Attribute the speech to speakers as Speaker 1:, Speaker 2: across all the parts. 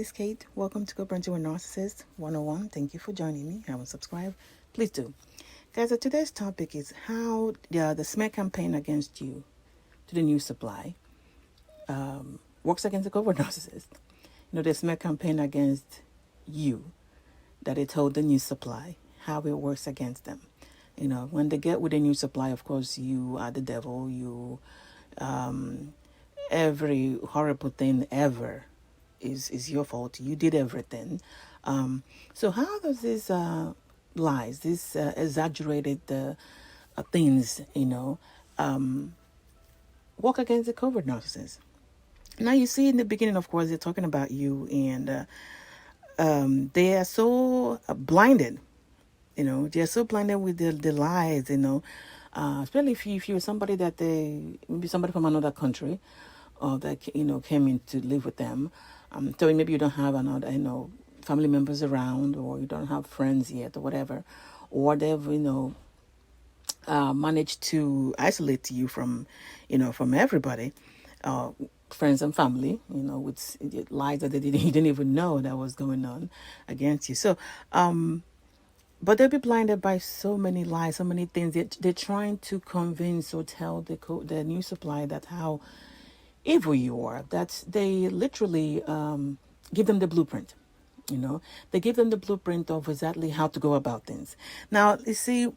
Speaker 1: is Kate. Welcome to Covert with Narcissist 101. Thank you for joining me. Haven't subscribed? Please do. Guys, today's topic is how the smear campaign against you to the new supply works against the Covert Narcissist. The smear campaign against you that they told the new supply, how it works against them. When they get with a new supply, of course, you are the devil. Every horrible thing ever is your fault. You did everything. So how does this lies, this exaggerated things, work against the covert narcissist? Now you see in the beginning, of course, they're talking about you, and they are so blinded. They're so blinded with the lies. Especially if you're somebody that maybe somebody from another country, or that came in to live with them. So maybe you don't have another family members around, or you don't have friends yet, or whatever, or they've managed to isolate you from everybody, friends and family, with lies that you didn't even know that was going on against you. So but they'll be blinded by so many lies, so many things. They're trying to convince or tell the new supply that how evil you are, that they literally give them the blueprint. They give them the blueprint of exactly how to go about things. Now, you see,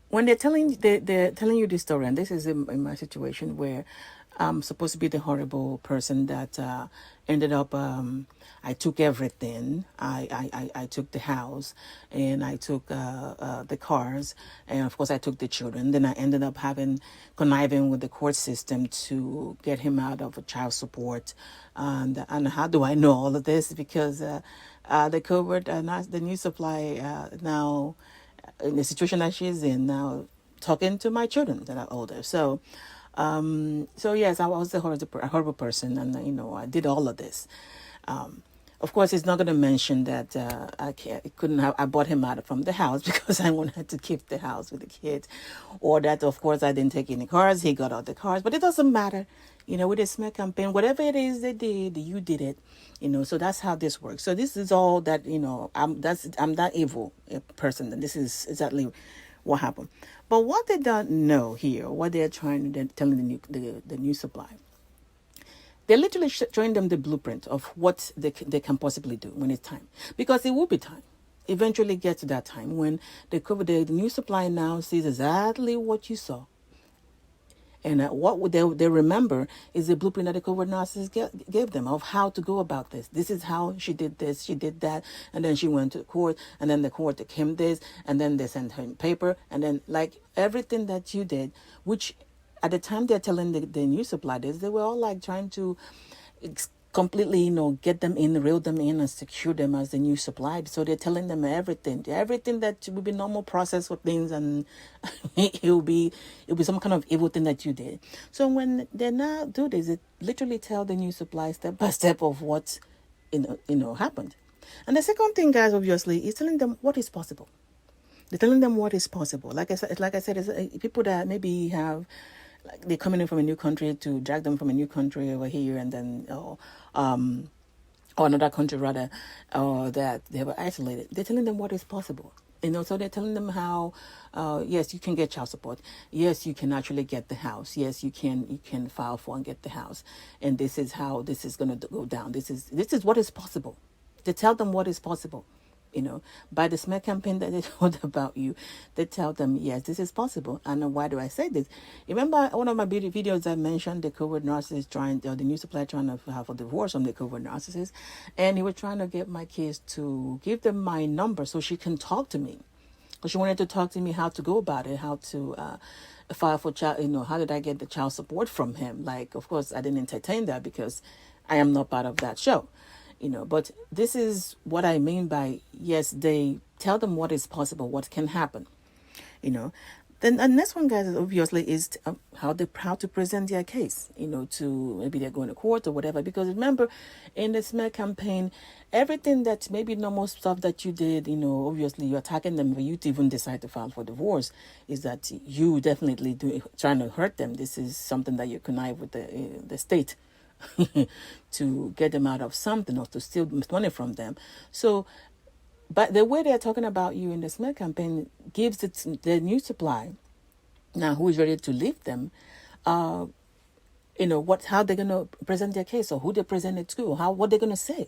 Speaker 1: when they're telling you this story, and this is in my situation where I'm supposed to be the horrible person that ended up, I took everything. I took the house, and I took the cars, and of course I took the children. Then I ended up conniving with the court system to get him out of child support. And how do I know all of this? Because the covert, the new supply now, in the situation that she's in now, talking to my children that are older. So yes, I was a horrible person, and I did all of this. Of course, it's not going to mention that I bought him out from the house because I wanted to keep the house with the kids, or that of course I didn't take any cars. He got all the cars, but it doesn't matter. With the smear campaign, whatever it is they did, you did it. So that's how this works. So this is all that I'm that evil person, and this is exactly what happened. But what they don't know here, what they're telling the new supply, they're literally showing them the blueprint of what they can possibly do when it's time. Because it will be time. Eventually get to that time when the new supply now sees exactly what you saw. And what they remember is the blueprint that the covert narcissist gave them of how to go about this. This is how she did this, she did that, and then she went to court, and then the court took him this, and then they sent him paper, and then like everything that you did, which at the time they're telling the new supply this, they were all like trying to completely, get them in, reel them in, and secure them as the new supply. So they're telling them everything that would be normal process for things, and it'll be some kind of evil thing that you did. So when they now do this, it literally tell the new supply step by step of what happened. And the second thing, guys, obviously, is telling them what is possible. They're telling them what is possible. Like I said, it's people that maybe have, like, they're coming in from a new country, to drag them from a new country over here, and then or another country rather, or that they were isolated. They're telling them what is possible. So they're telling them how, yes, you can get child support. Yes, you can actually get the house. Yes, you can file for and get the house. And this is how this is going to go down. This is what is possible. They tell them what is possible. By the smear campaign that they told about you, they tell them, yes, this is possible. And why do I say this? Remember one of my videos I mentioned the covert narcissist the new supply trying to have a divorce from the covert narcissist, and he was trying to get my kids to give them my number so she can talk to me. Because she wanted to talk to me how to go about it, how to file for child, how did I get the child support from him? Like, of course, I didn't entertain that because I am not part of that show. But this is what I mean by, yes, they tell them what is possible, what can happen, Then the next one, guys, obviously is how to present their case, to maybe they're going to court or whatever. Because remember, in the smear campaign, everything that maybe normal stuff that you did, obviously you're attacking them for you to even decide to file for divorce, is that you definitely trying to hurt them. This is something that you connive with the state to get them out of something or to steal money from them. So, but the way they're talking about you in the smear campaign gives it the new supply. Now, who is ready to leave them? How they're going to present their case, or who they present it to, or what they're going to say.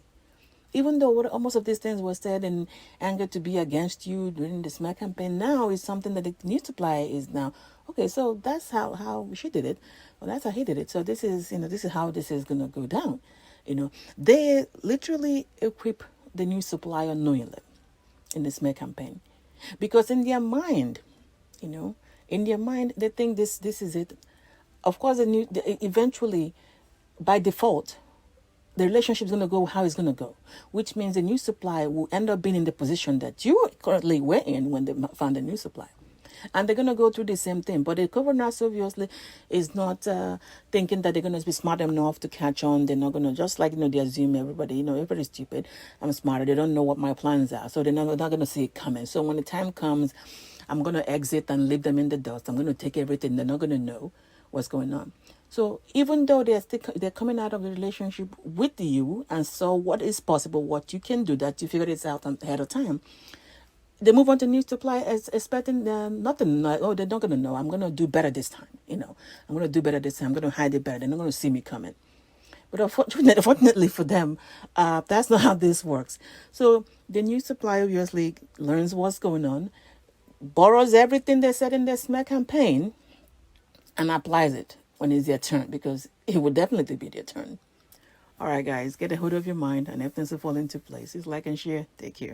Speaker 1: Even though most of these things were said in anger to be against you during the smear campaign, now is something that the new supply is now, okay, so that's how she did it. Well, that's how he did it. So this is how this is going to go down. They literally equip the new supply unknowingly in the smear campaign. Because in their mind, they think this is it. Of course, eventually, by default, the relationship is going to go how it's going to go, which means the new supply will end up being in the position that you currently were in when they found a new supply. And they're going to go through the same thing. But the Covert narcissist obviously is not thinking that they're going to be smart enough to catch on. They're not going to, just like, they assume everybody, everybody's stupid. I'm smarter. They don't know what my plans are. So they're not going to see it coming. So when the time comes, I'm going to exit and leave them in the dust. I'm going to take everything. They're not going to know what's going on. So even though they're coming out of the relationship with you and saw what is possible, what you can do, that you figured it out ahead of time, they move on to new supply as expecting nothing. Like, oh, they're not going to know. I'm going to do better this time. I'm going to do better this time. I'm going to hide it better. They're not going to see me coming. But unfortunately for them, that's not how this works. So the new supply obviously learns what's going on, borrows everything they said in their smear campaign, and applies it when it's their turn, because it will definitely be their turn. All right, guys, get a hold of your mind and everything's will fall into place. Please like and share. Take care.